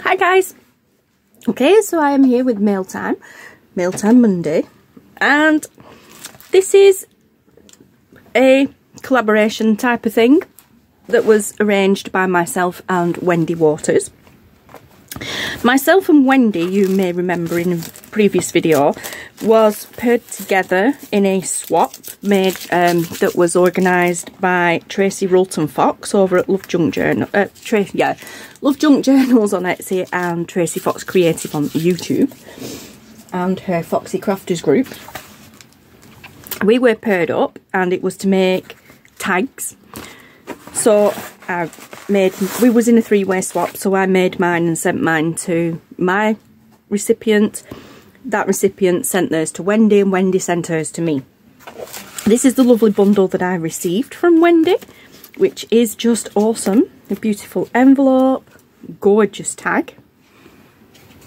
Hi guys. Okay, so I am here with Mail Time Monday, and this is a collaboration type of thing that was arranged by myself and Wendy Waters. Myself and Wendy, you may remember in a previous video, was paired together in a swap made that was organised by Tracy Rulton Fox over at Love Junk Journal. Love Junk Journals on Etsy and Tracy Fox Creative on YouTube, and her Foxy Crafters group. We were paired up, and it was to make tags. So we was in a three-way swap, so I made mine and sent mine to my recipient. That recipient sent theirs to Wendy, and Wendy sent hers to me. This is the lovely bundle that I received from Wendy, which is just awesome. A beautiful envelope, gorgeous tag,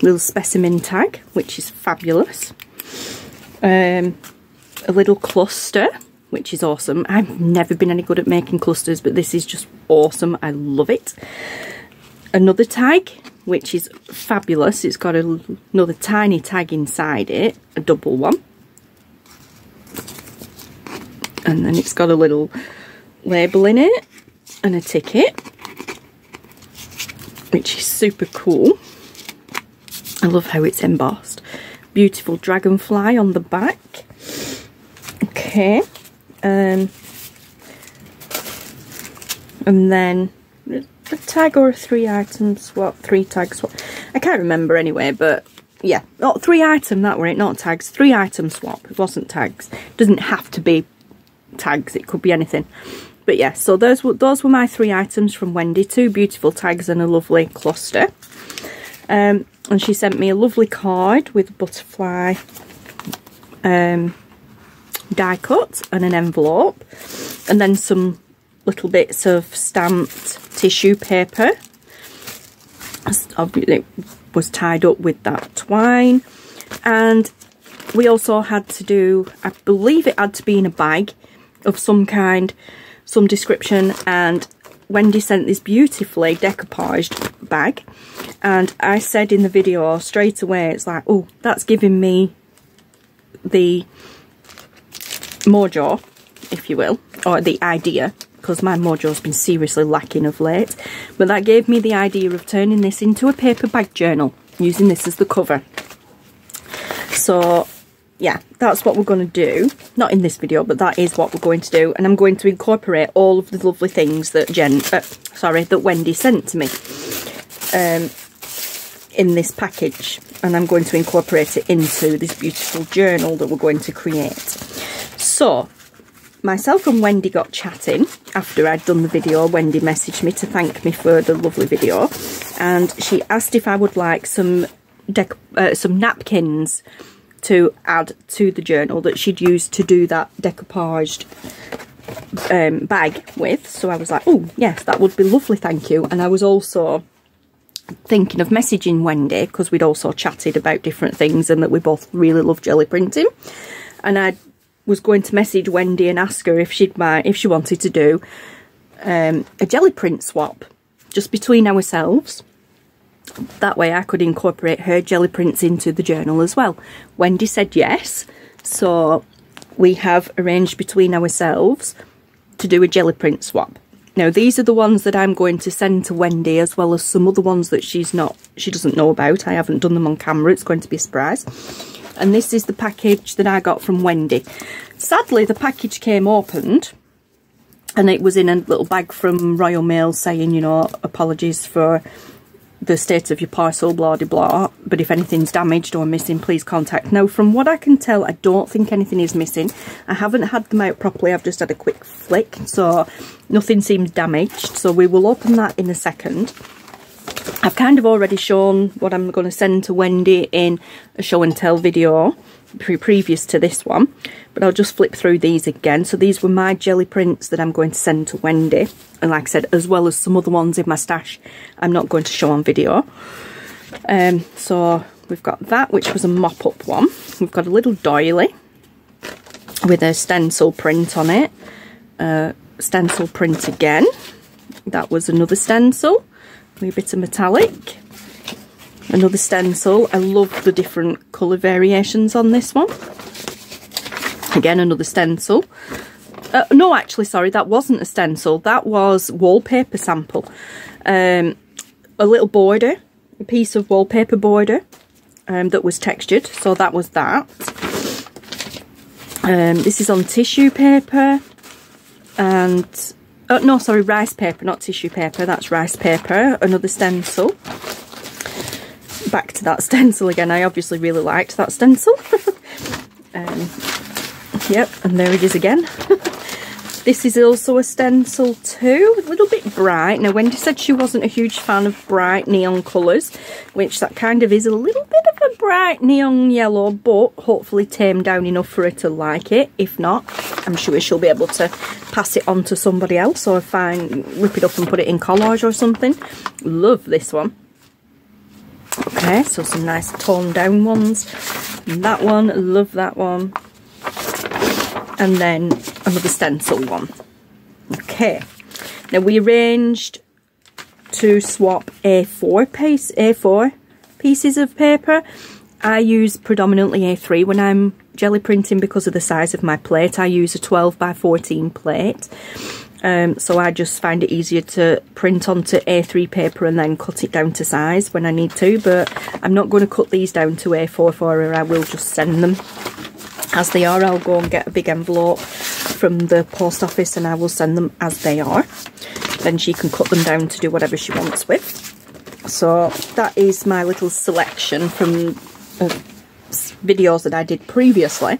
little specimen tag, which is fabulous. A little cluster, which is awesome. I've never been any good at making clusters, but this is just awesome. I love it. Another tag, which is fabulous. It's got another tiny tag inside it, a double one. And then it's got a little label in it and a ticket, which is super cool. I love how it's embossed. Beautiful dragonfly on the back. Okay. And then a tag or a 3-item swap, 3-tag swap. I can't remember anyway, but yeah. Oh, 3-item, that were it, not tags. 3-item swap. It wasn't tags. It doesn't have to be tags, it could be anything. But yeah, so those were my 3 items from Wendy. 2 beautiful tags and a lovely cluster. And she sent me a lovely card with a butterfly die cut and an envelope, and then some little bits of stamped tissue paper. It was tied up with that twine, and we also had to do, I believe it had to be in a bag of some kind, some description, and Wendy sent this beautifully decoupaged bag, and I said in the video straight away, it's like, oh, that's giving me the mojo, if you will, or the idea, because my mojo's been seriously lacking of late, but that gave me the idea of turning this into a paper bag journal, using this as the cover. So yeah, that's what we're going to do. Not in this video, but that is what we're going to do, and I'm going to incorporate all of the lovely things that that Wendy sent to me in this package, and I'm going to incorporate it into this beautiful journal that we're going to create. So, myself and Wendy got chatting after I'd done the video. Wendy messaged me to thank me for the lovely video, and she asked if I would like some napkins to add to the journal that she'd use to do that decoupaged bag with. So I was like, oh yes, that would be lovely, thank you. And I was also thinking of messaging Wendy, because we'd also chatted about different things and that we both really love jelly printing, and I was going to message Wendy and ask her if she wanted to do a jelly print swap just between ourselves. That way I could incorporate her jelly prints into the journal as well. Wendy said yes, so we have arranged between ourselves to do a jelly print swap. Now these are the ones that I'm going to send to Wendy, as well as some other ones that she doesn't know about. I haven't done them on camera, it's going to be a surprise. And this is the package that I got from Wendy. Sadly, the package came opened, and it was in a little bag from Royal Mail saying, you know, apologies for the state of your parcel, blah de blah, but if anything's damaged or missing, please contact. Now, from what I can tell, I don't think anything is missing. I haven't had them out properly, I've just had a quick flick, so nothing seems damaged. So we will open that in a second. I've kind of already shown what I'm going to send to Wendy in a show and tell video previous to this one, but I'll just flip through these again. So these were my jelly prints that I'm going to send to Wendy, and like I said, as well as some other ones in my stash I'm not going to show on video. So we've got that, which was a mop-up one. We've got a little doily with a stencil print on it, stencil print again. That was another stencil, a bit of metallic. Another stencil. I love the different colour variations on this one. Again, another stencil. No, actually, sorry, that wasn't a stencil. That was wallpaper sample. A little border, a piece of wallpaper border that was textured. So that was that. This is on tissue paper. And, no, sorry, rice paper, not tissue paper. That's rice paper. Another stencil. Back to that stencil again. I obviously really liked that stencil. Yep, and there it is again. This is also a stencil too, a little bit bright. Now, Wendy said she wasn't a huge fan of bright neon colours, which that kind of is a little bit of a bright neon yellow, but hopefully tamed down enough for her to like it. If not, I'm sure she'll be able to pass it on to somebody else, or whip it up and put it in collage or something. Love this one. Okay, so some nice toned down ones. And that one, love that one. And then another stencil one. Okay, now we arranged to swap A4 pieces of paper. I use predominantly A3 when I'm jelly printing because of the size of my plate. I use a 12 by 14 plate. So I just find it easier to print onto A3 paper and then cut it down to size when I need to. But I'm not going to cut these down to A4 for her. I will just send them as they are. I'll go and get a big envelope from the post office and I will send them as they are. Then she can cut them down to do whatever she wants with. So that is my little selection from videos that I did previously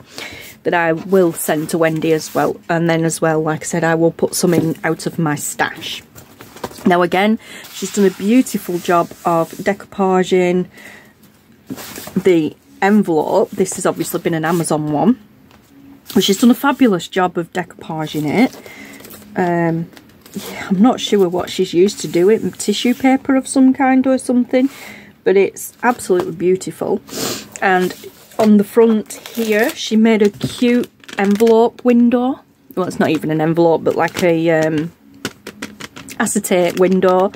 that I will send to Wendy as well. And then as well, like I said, I will put some in out of my stash. Now again, she's done a beautiful job of decoupaging the envelope. This has obviously been an Amazon one, but she's done a fabulous job of decoupaging it. Yeah, I'm not sure what she's used to do it, tissue paper of some kind or something, but it's absolutely beautiful. And on the front here, she made a cute envelope window. Well, it's not even an envelope, but like a acetate window.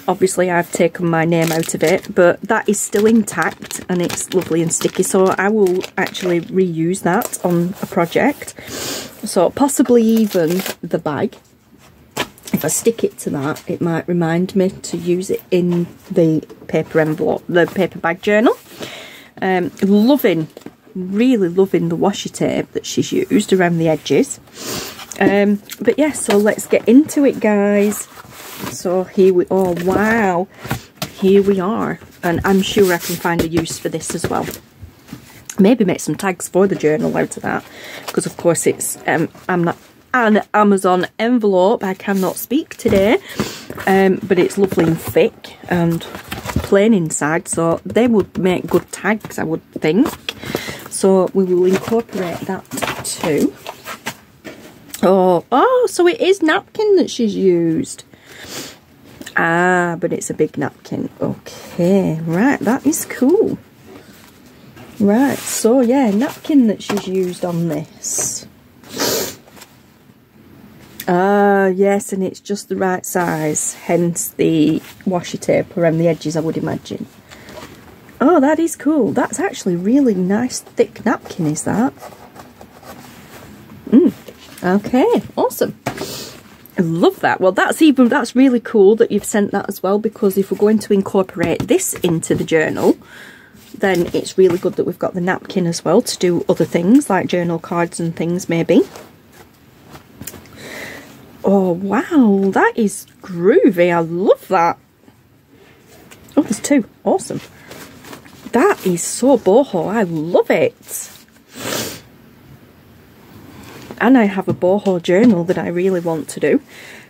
Obviously I've taken my name out of it, but that is still intact and it's lovely and sticky, so I will actually reuse that on a project. So possibly even the bag, if I stick it to that, it might remind me to use it in the paper envelope, the paper bag journal. Really loving the washi tape that she's used around the edges. But yeah, so let's get into it, guys. So here we, oh wow, here we are, and I'm sure I can find a use for this as well. Maybe make some tags for the journal out of that, because of course it's I'm not an Amazon envelope. I cannot speak today, but it's lovely and thick and plain inside, so they would make good tags, I would think. So we will incorporate that too. Oh, so it is napkin that she's used. Ah, but it's a big napkin. Okay, right, that is cool. Right, so yeah, napkin that she's used on this. Ah, yes, and it's just the right size, hence the washi tape around the edges, I would imagine. Oh, that is cool. That's actually really nice, thick napkin, is that? Okay, awesome. I love that. Well, that's really cool that you've sent that as well, because if we're going to incorporate this into the journal, then it's really good that we've got the napkin as well to do other things like journal cards and things maybe. Oh wow, that is groovy. I love that. Oh, there's two. Awesome. That is so boho. I love it. And I have a boho journal that I really want to do,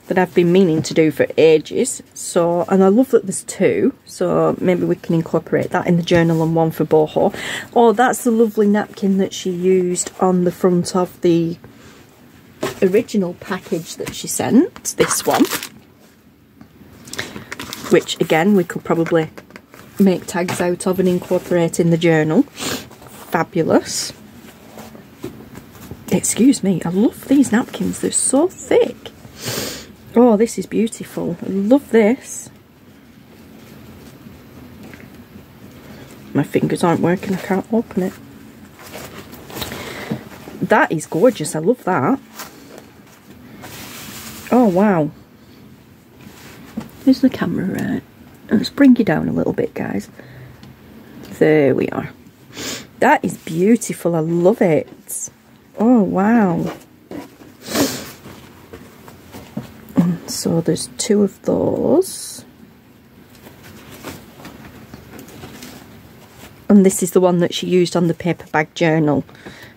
that I've been meaning to do for ages. So, and I love that there's two, so maybe we can incorporate that in the journal and one for boho. Oh, that's the lovely napkin that she used on the front of the original package that she sent, this one. Which again, we could probably make tags out of and incorporate in the journal. Fabulous. Excuse me, I love these napkins, they're so thick. Oh, this is beautiful. I love this. My fingers aren't working, I can't open it. That is gorgeous, I love that. Oh wow. Here's the camera, right? Let's bring you down a little bit, guys. There we are. That is beautiful, I love it. Oh wow. And so there's 2 of those. And this is the one that she used on the paper bag journal.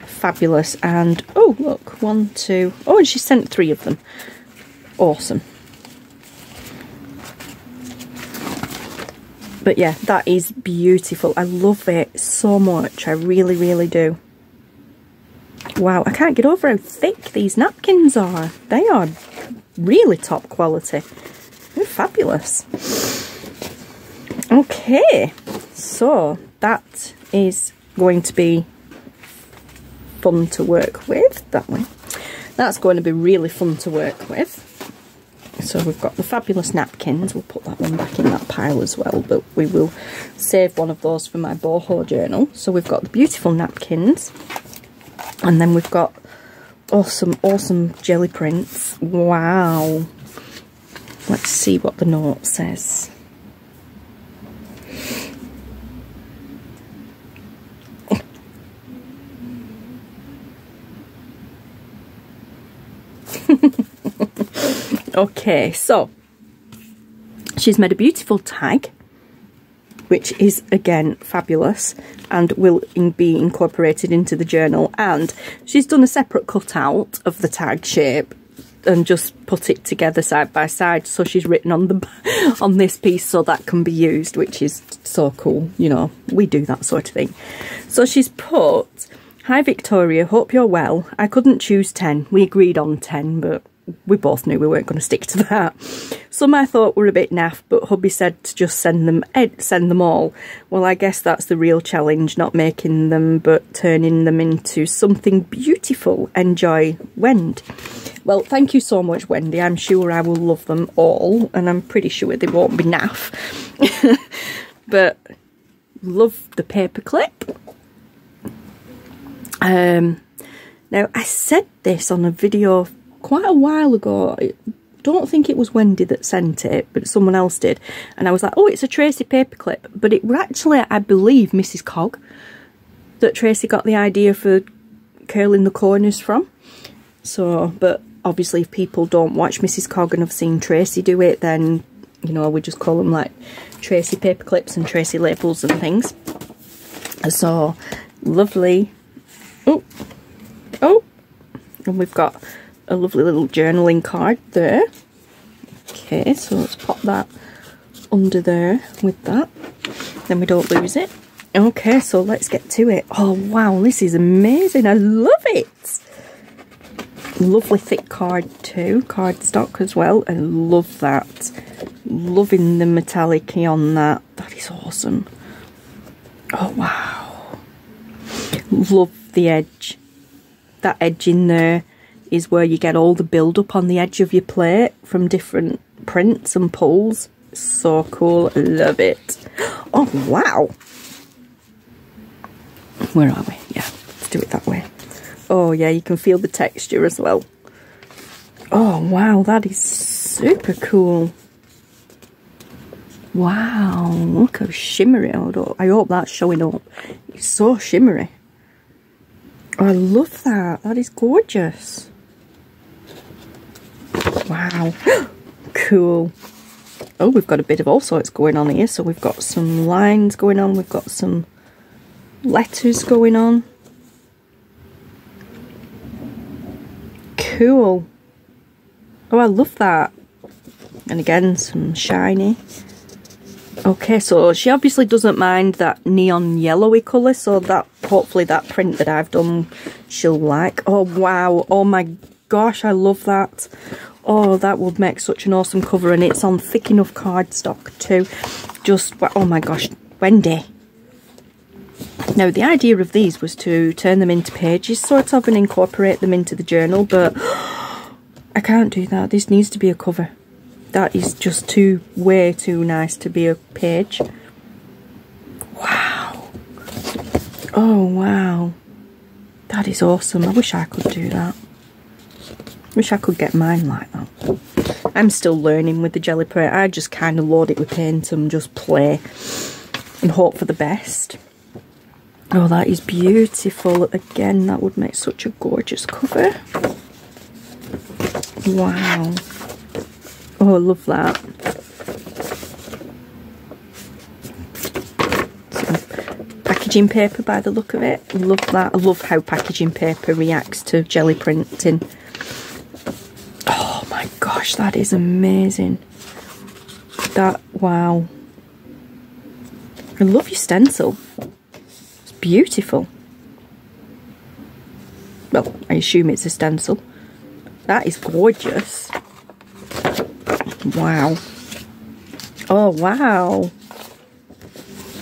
Fabulous. And oh look, 1, 2. Oh, and she sent 3 of them. Awesome. But yeah, that is beautiful. I love it so much. I really, really do. Wow, I can't get over how thick these napkins are. They are really top quality. They're fabulous. Okay, so that is going to be fun to work with. That one. That's going to be really fun to work with. So we've got the fabulous napkins. We'll put that one back in that pile as well, but we will save one of those for my boho journal. So we've got the beautiful napkins, and then we've got awesome jelly prints. Wow. Let's see what the note says. Okay, so she's made a beautiful tag, which is again fabulous and will be incorporated into the journal, and she's done a separate cutout of the tag shape and just put it together side by side, so she's written on the on this piece so that can be used, which is so cool. You know, we do that sort of thing. So she's put, "Hi Victoria, hope you're well. I couldn't choose 10. We agreed on 10, but we both knew we weren't going to stick to that. Some I thought were a bit naff, but hubby said to just send them all. Well, I guess that's the real challenge, not making them, but turning them into something beautiful. Enjoy, Wendy." Well, thank you so much, Wendy. I'm sure I will love them all, and I'm pretty sure they won't be naff. But love the paperclip. Now, I said this on a video quite a while ago. I don't think it was Wendy that sent it, but someone else did. And I was like, oh, it's a Tracy paperclip. But it was actually, I believe, Mrs. Cog that Tracy got the idea for curling the corners from. So, but obviously if people don't watch Mrs. Cog and have seen Tracy do it, then, you know, we just call them like Tracy paperclips and Tracy labels and things. So, lovely. Oh, and we've got a lovely little journaling card there. Okay, so let's pop that under there with that, then we don't lose it. Okay, so let's get to it. Oh wow, this is amazing. I love it. Lovely thick card too, cardstock as well. I love that. Loving the metallic on that. That is awesome. Oh wow. Love the edge. That edge in there is where you get all the build up on the edge of your plate from different prints and pulls. So cool. I love it. Oh wow. Where are we? Yeah, let's do it that way. Oh yeah, you can feel the texture as well. Oh wow, that is super cool. Wow, look how shimmery. I hope that's showing up. It's so shimmery. Oh, I love that. That is gorgeous. Wow. Cool. Oh, we've got a bit of all sorts going on here. So we've got some lines going on. We've got some letters going on. Cool. Oh, I love that. And again, some shiny. Okay, so she obviously doesn't mind that neon yellowy colour, so that hopefully that print that I've done she'll like. Oh wow, oh my gosh, I love that. Oh, that would make such an awesome cover, and it's on thick enough cardstock too. Just, oh my gosh, Wendy. Now, the idea of these was to turn them into pages, sort of, and incorporate them into the journal, but I can't do that. This needs to be a cover. That is just way too nice to be a page. Wow. Oh wow, that is awesome. I wish I could do that. Wish I could get mine like that. I'm still learning with the Gelli print. I just kind of load it with paint and just play and hope for the best. Oh, that is beautiful. Again, that would make such a gorgeous cover. Wow. Oh, I love that. Some packaging paper by the look of it. I love that. I love how packaging paper reacts to Gelli printing. Oh my gosh, that is amazing. That, wow. I love your stencil. It's beautiful. Well, I assume it's a stencil. That is gorgeous. Wow. Oh, wow.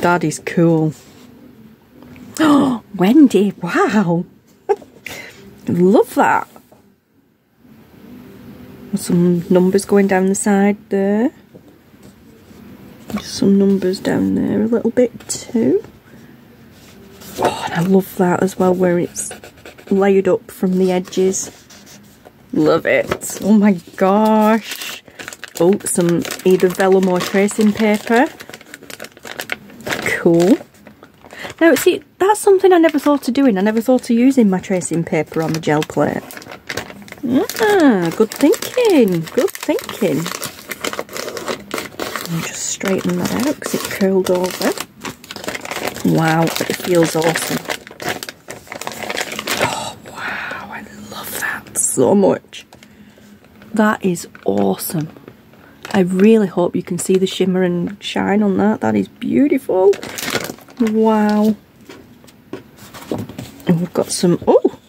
That is cool. Oh, Wendy, wow. Love that. Some numbers going down the side there. Some numbers down there a little bit too. Oh, and I love that as well, where it's layered up from the edges. Love it. Oh my gosh. Oh, some either vellum or tracing paper. Cool. Now, see, that's something I never thought of doing. I never thought of using my tracing paper on the gel plate. Ah, good thinking. Good thinking. I'll just straighten that out because it curled over. Wow, it feels awesome. Oh, wow, I love that so much. That is awesome. I really hope you can see the shimmer and shine on that. That is beautiful. Wow. And we've got some, oh,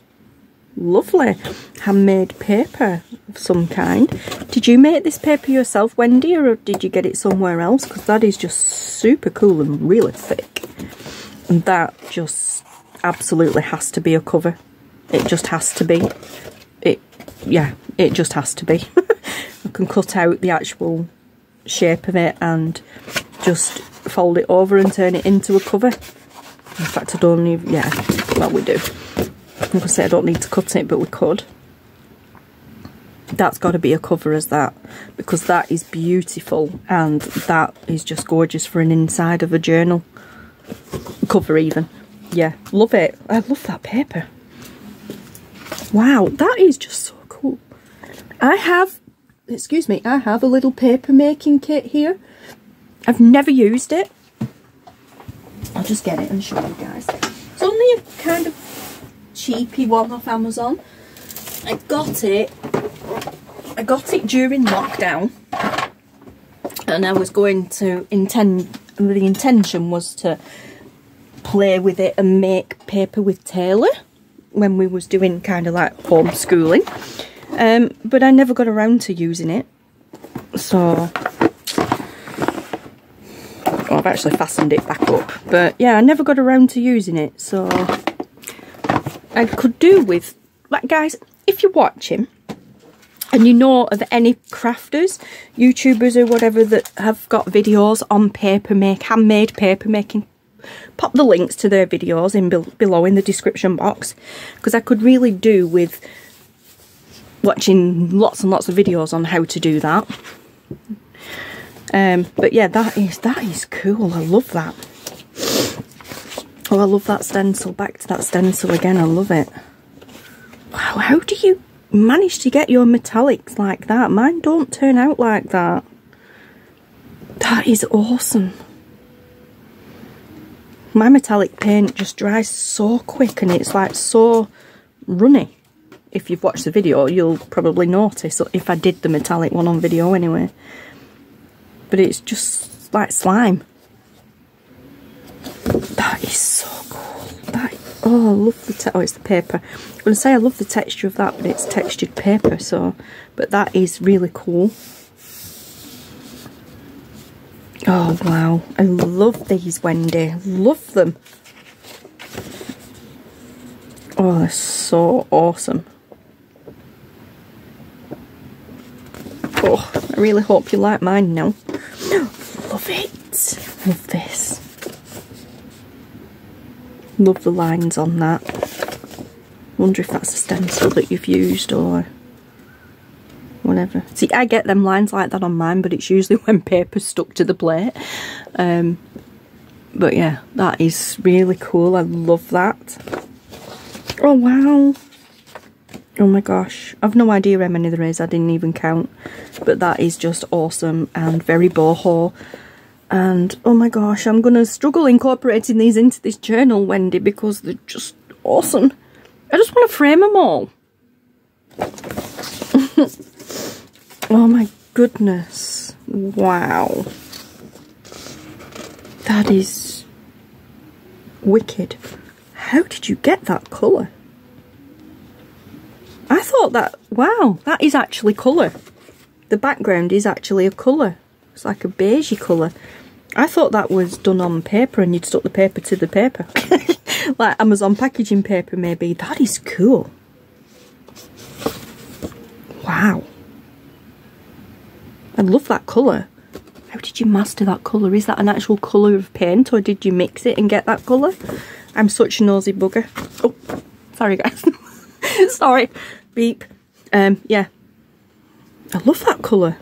lovely handmade paper of some kind. Did you make this paper yourself, Wendy, or did you get it somewhere else? Because that is just super cool and really thick. And that just absolutely has to be a cover. It just has to be. Yeah, it just has to be. I can cut out the actual shape of it and just fold it over and turn it into a cover. In fact, I don't need, yeah, well, we do. I'm going to say I don't need to cut it, but we could. That's got to be a cover as that, because that is beautiful and that is just gorgeous for an inside of a journal cover even. Yeah, love it. I love that paper. Wow, that is just so cool. I have, excuse me, I have a little paper making kit here. I've never used it. I'll just get it and show you guys. It's only a kind of cheapy one off Amazon. I got it during lockdown, and I was going to the intention was to play with it and make paper with Taylor when we was doing kind of like homeschooling, but I never got around to using it. So I've actually fastened it back up, but yeah, I never got around to using it. So I could do with, like, guys, if you're watching and you know of any crafters, YouTubers or whatever that have got videos on handmade paper making, pop the links to their videos in below in the description box, because I could really do with watching lots and lots of videos on how to do that. But yeah, that is cool. I love that. Oh, I love that stencil. Back to that stencil again. I love it. Wow, how do you manage to get your metallics like that? Mine don't turn out like that. That is awesome. My metallic paint just dries so quick and it's like so runny. If you've watched the video, you'll probably notice if I did the metallic one on video anyway. But it's just like slime. That is so cool. Oh, I love the it's the paper. I'm going to say I love the texture of that, but it's textured paper, so, but that is really cool. Oh wow, I love these, Wendy. Love them. Oh, they're so awesome. Oh, I really hope you like mine now. Love it. Love this. Love the lines on that. Wonder if that's a stencil that you've used or whatever. See, I get them lines like that on mine, but it's usually when paper's stuck to the plate. But yeah, that is really cool. I love that. Oh wow. Oh my gosh. I've no idea how many there is. I didn't even count. But that is just awesome and very boho. And oh my gosh, I'm going to struggle incorporating these into this journal, Wendy, because they're just awesome. I just want to frame them all. Oh my goodness. Wow. That is wicked. How did you get that colour? I thought that, wow, that is actually colour. The background is actually a colour. It's like a beigey colour. I thought that was done on paper and you'd stuck the paper to the paper. Like Amazon packaging paper maybe. That is cool. Wow. I love that colour. How did you master that colour? Is that an actual colour of paint or did you mix it and get that colour? I'm such a nosy bugger. Oh, sorry guys. Sorry. Beep. Yeah. I love that colour.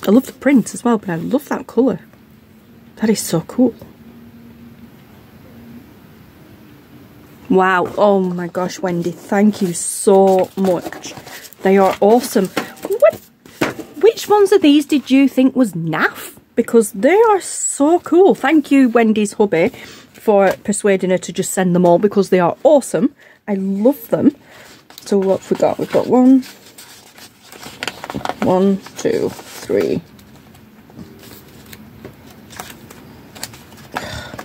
I love the print as well, but I love that colour. That is so cool. Wow. Oh my gosh, Wendy. Thank you so much. They are awesome. Which ones of these did you think was naff? Because they are so cool. Thank you, Wendy's hubby, for persuading her to just send them all because they are awesome. I love them. So what have we got? We've got 1, 2, 3.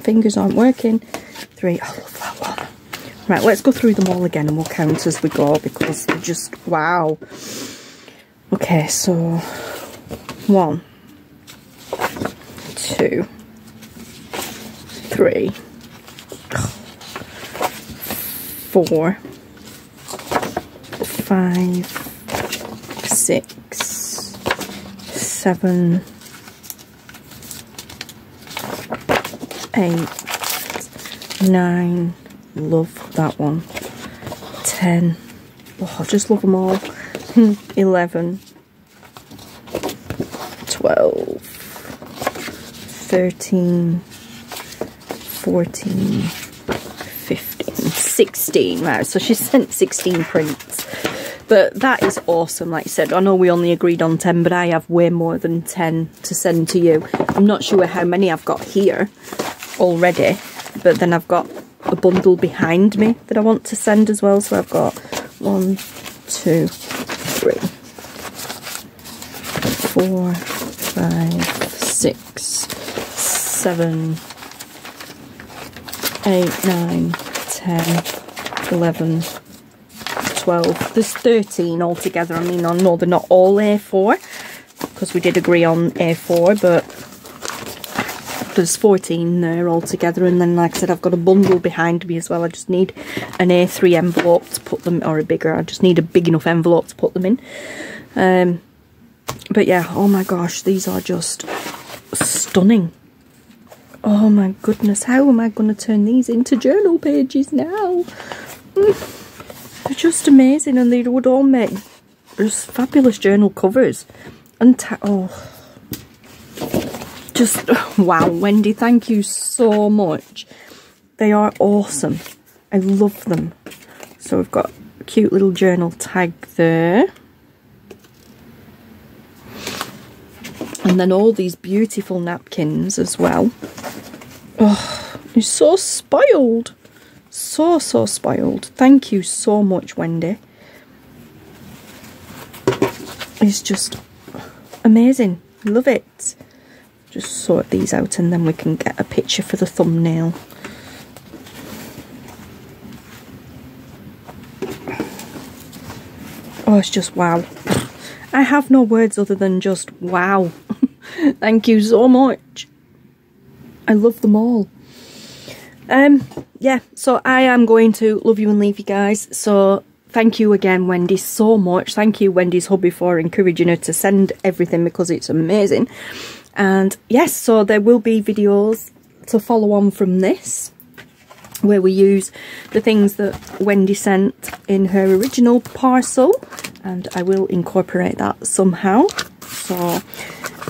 Fingers aren't working. 3. I love that one. Right, let's go through them all again and we'll count as we go because they're just wow. Okay, so 1, 2, 3, 4, 5, 6, 7, 8, 9. Love that one. 10. Oh, I just love them all. 11, 12, 13, 14, 15, 16. Right, so she sent 16 prints. But that is awesome. Like I said, I know we only agreed on 10, but I have way more than 10 to send to you. I'm not sure how many I've got here already, but then I've got a bundle behind me that I want to send as well. So I've got 1, 2, 3, 4, 5, 6, 7, 8, 9, 10, 11, 12. There's 13 altogether. I mean, I know they're not all A4 because we did agree on A4, but there's 14 there altogether. And then, like I said, I've got a bundle behind me as well. I just need an A3 envelope to put them, or a bigger. I just need a big enough envelope to put them in. But yeah, oh my gosh, these are just stunning. Oh my goodness, how am I going to turn these into journal pages now? They're just amazing, and they would all make just fabulous journal covers. And oh, just wow, Wendy, thank you so much. They are awesome. I love them. So we've got a cute little journal tag there. And then all these beautiful napkins as well. Oh, you're so spoiled. So spoiled. Thank you so much, Wendy. It's just amazing. Love it. Just sort these out and then we can get a picture for the thumbnail. Oh, it's just wow. I have no words other than just wow. Thank you so much. I love them all. Yeah, so I am going to love you and leave you guys. So thank you again, Wendy, so much. Thank you, Wendy's hubby, for encouraging her to send everything because it's amazing. And yes, so there will be videos to follow on from this. where we use the things that Wendy sent in her original parcel, and I will incorporate that somehow. So,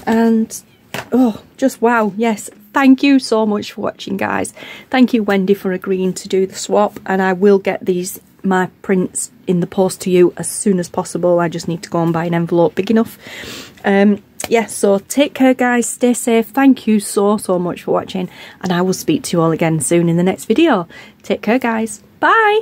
and oh, just wow, yes, thank you so much for watching, guys. Thank you, Wendy, for agreeing to do the swap, and I will get my prints in the post to you as soon as possible. I just need to go and buy an envelope big enough. Yeah, so take care, guys, stay safe. Thank you so much for watching, and I will speak to you all again soon in the next video. Take care, guys. Bye.